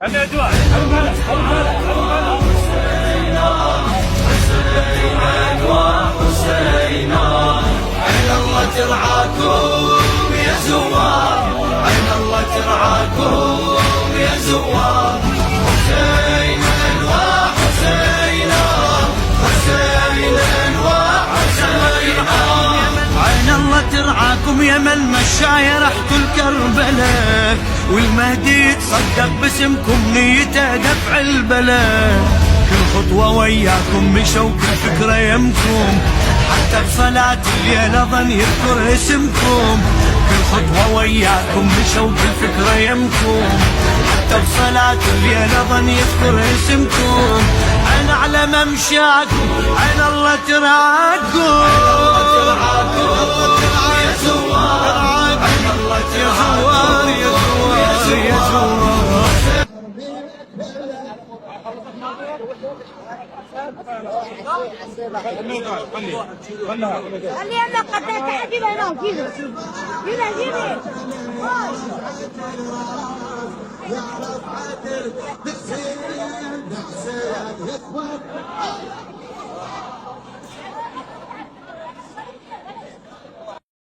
الاجواء عين الله ترعاكم يا زوار، عين الله ترعاكم يا زوار. حسينا وحسينا، حسينا وحسينا. عين الله ترعاكم يا من مشاية رحت الكربلاء، والمهدي يتصدق باسمكم نيته دفع البلاء. كل خطوة وياكم مشوا كل فكرة يمكم، حتى بصلاة الليل ظن يذكر اسمكم. كل خطوة وياكم مشوا كل فكرة يمكم، حتى بصلاة الليل ظن يذكر اسمكم. عين على ممشاكم، عين الله ترعاكم، يا زوار، عين الله ترعاكم يا زوار، يا زوار. خلي انا قدرت اجيب هنا وكذا هنا هنا